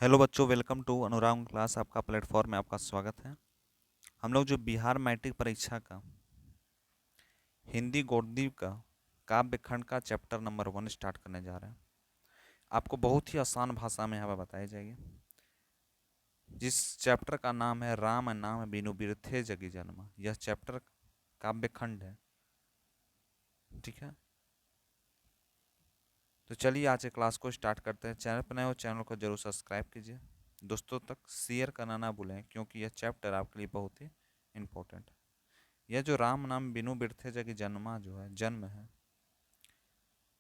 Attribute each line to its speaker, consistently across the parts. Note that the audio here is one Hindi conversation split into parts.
Speaker 1: हेलो बच्चों, वेलकम टू अनुराग क्लास। आपका प्लेटफॉर्म में आपका स्वागत है। हम लोग जो बिहार मैट्रिक परीक्षा का हिंदी गौरदीप का काव्य खंड का चैप्टर नंबर 1 स्टार्ट करने जा रहे हैं। आपको बहुत ही आसान भाषा में यहाँ पर बताई जाएगी। जिस चैप्टर का नाम है राम नाम बिनु बिरथे जगी जन्म, यह चैप्टर काव्य खंड है। ठीक है, तो चलिए आज के क्लास को स्टार्ट करते हैं। चैनल पर नए हो चैनल को जरूर सब्सक्राइब कीजिए, दोस्तों तक शेयर करना ना भूलें, क्योंकि यह चैप्टर आपके लिए बहुत ही इम्पोर्टेंट है। यह जो राम नाम बिनु बिरथे जगी जन्मा जो है जन्म है,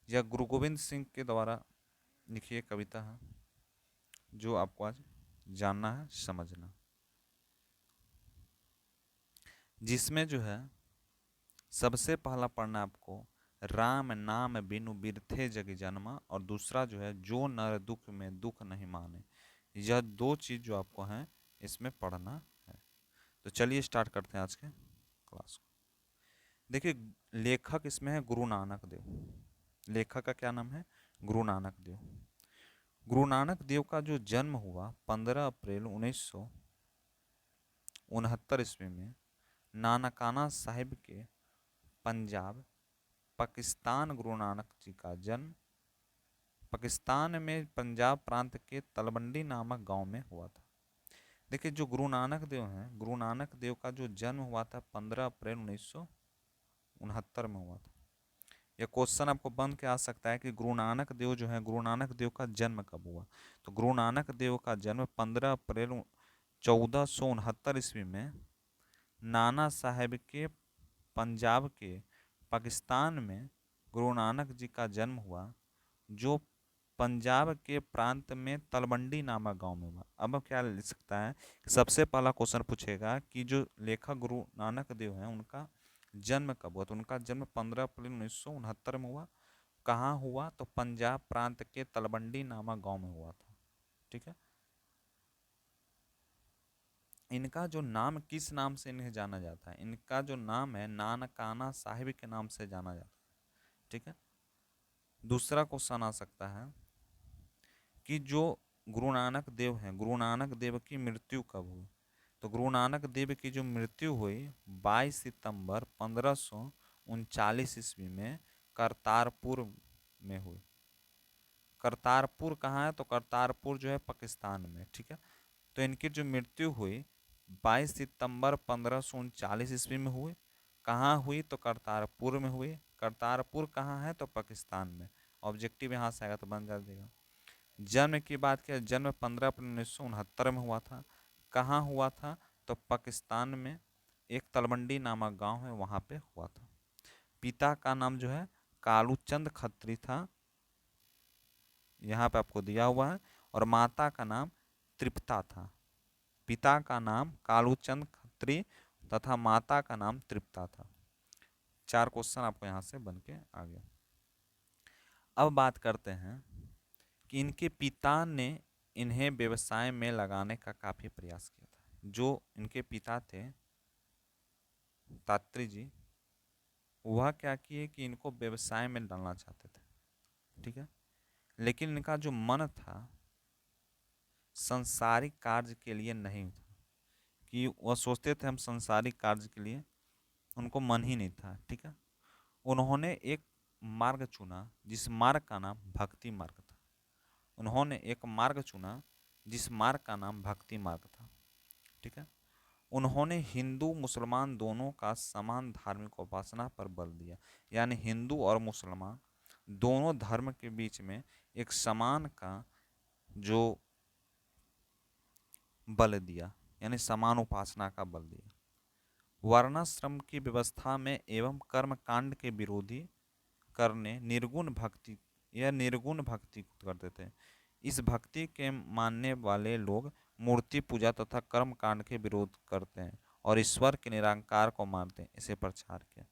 Speaker 1: यह गुरु गोविंद सिंह के द्वारा लिखी एक कविता है जो आपको आज जानना है, समझना। जिसमें जो है सबसे पहला पढ़ना आपको राम नाम बिनु बिरथे जगी जन्मा, और दूसरा जो है जो नर दुख में दुख नहीं माने। यह दो चीज जो आपको है इसमें पढ़ना है। तो चलिए स्टार्ट करते हैं आज के क्लास को। देखिए, लेखक इसमें है गुरु नानक देव। लेखक का क्या नाम है? गुरु नानक देव। गुरु नानक देव का जो जन्म हुआ 15 अप्रैल 1969 ईस्वी में नानकाना साहिब के पंजाब पाकिस्तान। गुरु नानक जी का जन्म पाकिस्तान में पंजाब प्रांत के तलवंडी नामक गांव में हुआ था। देखिए, जो गुरु नानक देव हैं, गुरु नानक देव का जो जन्म हुआ था 15 अप्रैल 1969 में हुआ था। यह क्वेश्चन आपको बन के आ सकता है कि गुरु नानक देव जो है, गुरु नानक देव का जन्म कब हुआ? तो गुरु नानक देव का जन्म 15 अप्रैल 1469 ईस्वी में नाना साहेब के पंजाब के पाकिस्तान में गुरु नानक जी का जन्म हुआ, जो पंजाब के प्रांत में तलवंडी नामक गांव में हुआ। अब क्या लिख सकता है कि सबसे पहला क्वेश्चन पूछेगा कि जो लेखक गुरु नानक देव हैं उनका जन्म कब हुआ? तो उनका जन्म 15 अप्रैल 1969 में हुआ। कहाँ हुआ? तो पंजाब प्रांत के तलवंडी नामक गांव में हुआ था। ठीक है, इनका जो नाम किस नाम से इन्हें जाना जाता है? इनका जो नाम है नानकाना साहिब के नाम से जाना जाता है। ठीक है, दूसरा क्वेश्चन आ सकता है कि जो गुरु नानक देव हैं, गुरु नानक देव की मृत्यु कब हुई? तो गुरु नानक देव की जो मृत्यु हुई 22 सितंबर 1539 ईस्वी में करतारपुर में हुई। करतारपुर कहाँ है? तो करतारपुर जो है पाकिस्तान में। ठीक है, तो इनकी जो मृत्यु हुई 22 सितंबर 1539 ईस्वी में हुई। कहाँ हुई? तो करतारपुर में हुई। करतारपुर कहाँ है? तो पाकिस्तान में। ऑब्जेक्टिव यहाँ से आएगा तो बन जाएगा। जन्म की बात किया, जन्म 15 अप्रैल 1969 में हुआ था। कहाँ हुआ था? तो पाकिस्तान में एक तलवंडी नामक गांव है, वहाँ पे हुआ था। पिता का नाम जो है कालूचंद खत्री था, यहाँ पे आपको दिया हुआ है। और माता का नाम तृप्ता था। पिता का नाम कालूचंद खत्री तथा माता का नाम तृप्ता था। 4 क्वेश्चन आपको यहाँ से बन के आ गया। अब बात करते हैं कि इनके पिता ने इन्हें व्यवसाय में लगाने का काफ़ी प्रयास किया था। जो इनके पिता थे तात्री जी, वह क्या किए कि इनको व्यवसाय में डालना चाहते थे। ठीक है, लेकिन इनका जो मन था संसारिक कार्य के लिए नहीं था, कि वह सोचते थे हम संसारिक कार्य के लिए, उनको मन ही नहीं था। ठीक है, उन्होंने एक मार्ग चुना जिस मार्ग का नाम भक्ति मार्ग था। उन्होंने एक मार्ग चुना जिस मार्ग का नाम भक्ति मार्ग था। ठीक है, उन्होंने हिंदू मुसलमान दोनों का समान धार्मिक उपासना पर बल दिया, यानी हिंदू और मुसलमान दोनों धर्म के बीच में एक समान का जो बल दिया, यानी समान उपासना का बल दिया। वर्णाश्रम की व्यवस्था में एवं कर्म कांड के विरोधी करने निर्गुण भक्ति, यह निर्गुण भक्ति करते थे। इस भक्ति के मानने वाले लोग मूर्ति पूजा तथा कर्म कांड के विरोध करते हैं और ईश्वर के निरंकार को मानते हैं, इसे प्रचार किया।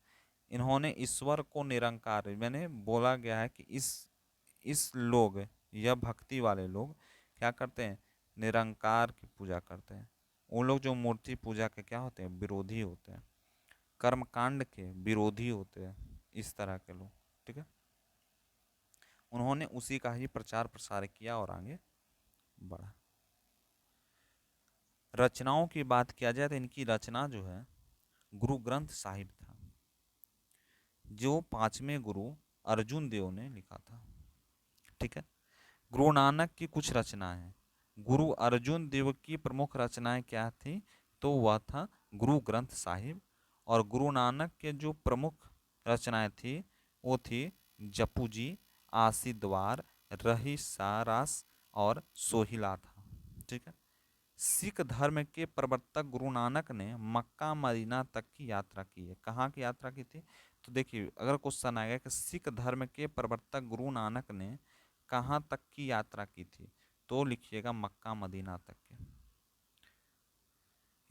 Speaker 1: इन्होंने ईश्वर को निरंकार, मैंने बोला गया है कि इस लोग, यह भक्ति वाले लोग क्या करते हैं? निरंकार की पूजा करते हैं। उन लोग जो मूर्ति पूजा के क्या होते हैं? विरोधी होते हैं, कर्मकांड के विरोधी होते हैं, इस तरह के लोग। ठीक है, उन्होंने उसी का ही प्रचार प्रसार किया और आगे बढ़ा। रचनाओं की बात किया जाए तो इनकी रचना जो है गुरु ग्रंथ साहिब था, जो पांचवें गुरु अर्जुन देव ने लिखा था। ठीक है। गुरु नानक की कुछ रचनाएं हैं। गुरु अर्जुन देव की प्रमुख रचनाएं क्या थी? तो वह था गुरु ग्रंथ साहिब। और गुरु नानक के जो प्रमुख रचनाएं थी वो थी जपू जी, आसी द्वार, रही सारास और सोहिला था। ठीक है। सिख धर्म के प्रवर्तक गुरु नानक ने मक्का मदीना तक की यात्रा की है। कहाँ की यात्रा की थी? तो देखिए, अगर क्वेश्चन आएगा कि सिख धर्म के प्रवर्तक गुरु नानक ने कहाँ तक की यात्रा की थी, तो लिखिएगा मक्का मदीना तक के।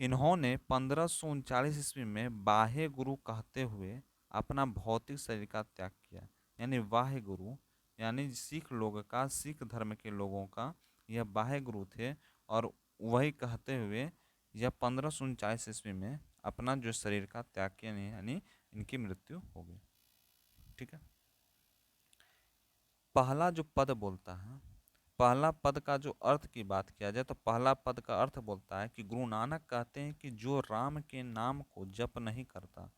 Speaker 1: इन्होंने 1539 ईस्वी में बाह्य गुरु कहते हुए अपना भौतिक शरीर का त्याग किया। यानी बाह्य गुरु, यानी सिख लोग का, सिख धर्म के लोगों का यह बाह्य गुरु थे। और वही कहते हुए यह 1539 ईस्वी में अपना जो शरीर का त्याग किया, यानी इनकी मृत्यु हो गई। ठीक है। पहला जो पद बोलता है, पहला पद का जो अर्थ की बात किया जाए तो पहला पद का अर्थ बोलता है कि गुरु नानक कहते हैं कि जो राम के नाम को जप नहीं करता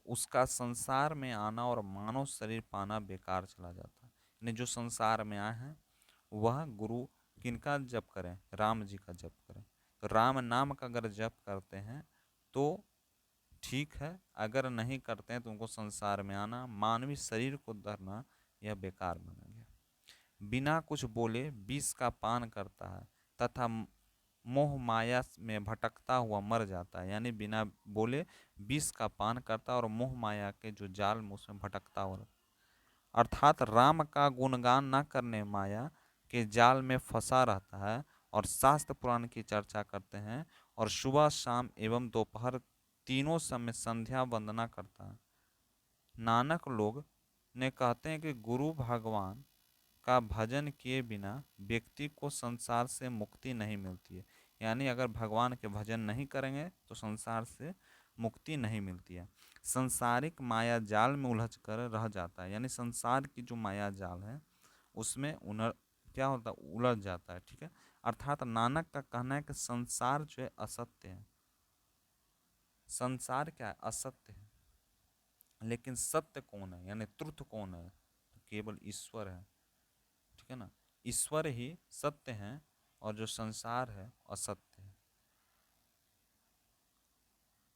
Speaker 1: उसका संसार में आना और मानव शरीर पाना बेकार चला जाता है। यानी जो संसार में आए हैं वह गुरु किनका जप करें? राम जी का जप करें। तो राम नाम का अगर जप करते हैं तो ठीक है, अगर नहीं करते हैं तो उनको संसार में आना, मानवीय शरीर को धरना, यह बेकार माना गया। बिना कुछ बोले विष का पान करता है तथा मोह माया में भटकता हुआ मर जाता है। यानी बिना बोले विष का पान करता है और मोह माया के जो जाल में उसमें भटकता हुआ, अर्थात राम का गुणगान न करने माया के जाल में फंसा रहता है और शास्त्र पुराण की चर्चा करते हैं और सुबह शाम एवं दोपहर तीनों समय संध्या वंदना करता है। नानक लोग ने कहते हैं कि गुरु भगवान का भजन किए बिना व्यक्ति को संसार से मुक्ति नहीं मिलती है। यानी अगर भगवान के भजन नहीं करेंगे तो संसार से मुक्ति नहीं मिलती है। संसारिक माया जाल में उलझ कर रह जाता है। यानी संसार की जो माया जाल है उसमें क्या होता है? उलझ जाता है। ठीक है। अर्थात नानक का कहना है कि संसार जो है असत्य है। संसार क्या है? असत्य है। लेकिन सत्य कौन है? यानी ट्रुथ कौन है? तो केवल ईश्वर है। ठीक है ना। ईश्वर ही सत्य है और जो संसार है असत्य है।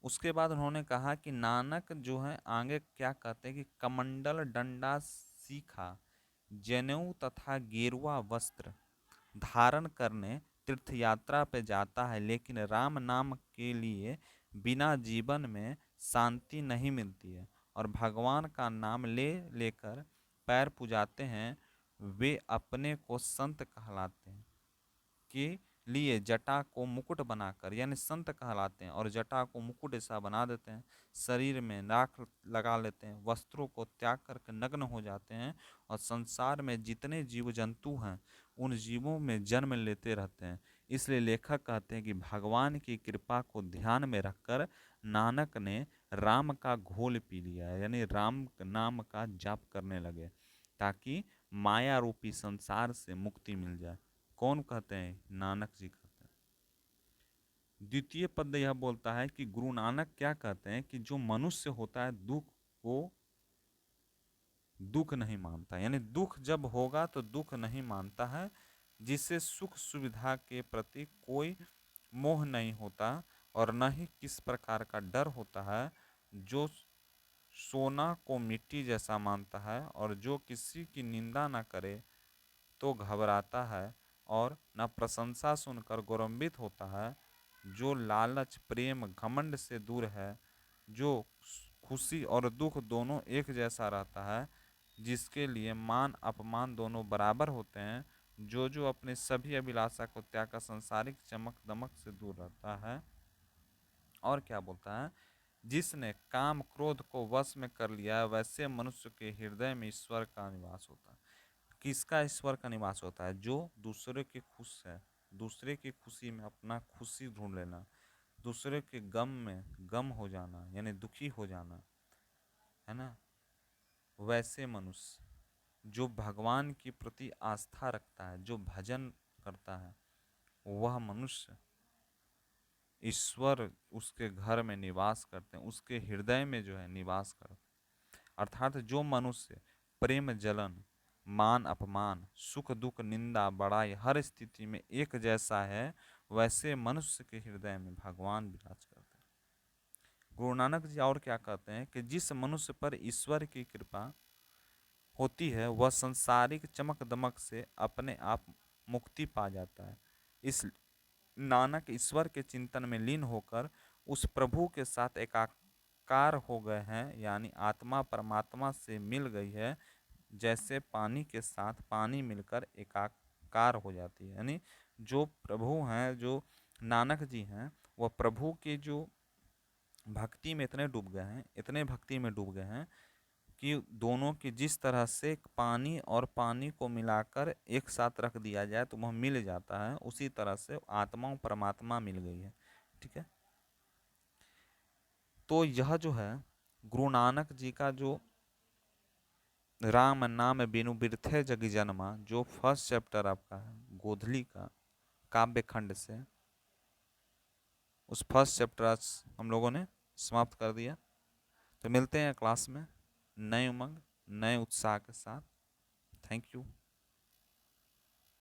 Speaker 1: उसके बाद उन्होंने कहा कि नानक जो है आगे क्या कहते हैं कि कमंडल डंडा सीखा, जनेऊ तथा गेरुआ वस्त्र धारण करने तीर्थ यात्रा पे जाता है, लेकिन राम नाम के लिए बिना जीवन में शांति नहीं मिलती है और भगवान का नाम ले लेकर पैर पुजाते हैं, वे अपने को संत कहलाते हैं। के लिए जटा को मुकुट बनाकर, यानी संत कहलाते हैं और जटा को मुकुट ऐसा बना देते हैं, शरीर में राख लगा लेते हैं, वस्त्रों को त्याग करके नग्न हो जाते हैं और संसार में जितने जीव जंतु हैं उन जीवों में जन्म लेते रहते हैं। इसलिए लेखक कहते हैं कि भगवान की कृपा को ध्यान में रखकर नानक ने राम का घोल पी लिया है। यानी राम नाम का जाप करने लगे ताकि माया रूपी संसार से मुक्ति मिल जाए। कौन कहते हैं? नानक जी कहते हैं। द्वितीय पद यह बोलता है कि गुरु नानक क्या कहते हैं कि जो मनुष्य होता है दुख को दुख नहीं मानता। यानी दुख जब होगा तो दुख नहीं मानता है, जिससे सुख सुविधा के प्रति कोई मोह नहीं होता और न ही किस प्रकार का डर होता है, जो सोना को मिट्टी जैसा मानता है और जो किसी की निंदा न करे तो घबराता है और न प्रशंसा सुनकर गौरवान्वित होता है, जो लालच प्रेम घमंड से दूर है, जो खुशी और दुख दोनों एक जैसा रहता है, जिसके लिए मान अपमान दोनों बराबर होते हैं, जो अपने सभी अभिलाषा को त्याग कर संसारिक चमक दमक से दूर रहता है। और क्या बोलता है? जिसने काम क्रोध को वश में कर लिया है वैसे मनुष्य के हृदय में ईश्वर का निवास होता है। किसका ईश्वर का निवास होता है? जो दूसरे के खुश है, दूसरे की खुशी में अपना खुशी ढूंढ लेना, दूसरे के गम में गम हो जाना, यानी दुखी हो जाना, है ना। वैसे मनुष्य जो भगवान के प्रति आस्था रखता है, जो भजन करता है, वह मनुष्य ईश्वर उसके घर में निवास करते हैं, उसके हृदय में जो है निवास करते हैं। अर्थात जो मनुष्य प्रेम जलन, मान अपमान, सुख दुख, निंदा बड़ाई हर स्थिति में एक जैसा है, वैसे मनुष्य के हृदय में भगवान विराज करते हैं। गुरु नानक जी और क्या कहते हैं कि जिस मनुष्य पर ईश्वर की कृपा होती है वह संसारिक चमक दमक से अपने आप मुक्ति पा जाता है। इस नानक ईश्वर के चिंतन में लीन होकर उस प्रभु के साथ एकाकार हो गए हैं, यानी आत्मा परमात्मा से मिल गई है, जैसे पानी के साथ पानी मिलकर एकाकार हो जाती है। यानी जो प्रभु हैं, जो नानक जी हैं, वह प्रभु के जो भक्ति में इतने डूब गए हैं, इतने भक्ति में डूब गए हैं कि दोनों की जिस तरह से पानी और पानी को मिलाकर एक साथ रख दिया जाए तो वह मिल जाता है, उसी तरह से आत्मा और परमात्मा मिल गई है। ठीक है, तो यह जो है गुरु नानक जी का जो राम नाम बिनु बिरथे जग जन्मा, जो फर्स्ट चैप्टर आपका है गोधली का काव्य खंड से, उस फर्स्ट चैप्टर आज हम लोगों ने समाप्त कर दिया। तो मिलते हैं क्लास में नए उमंग नए उत्साह के साथ। Thank you.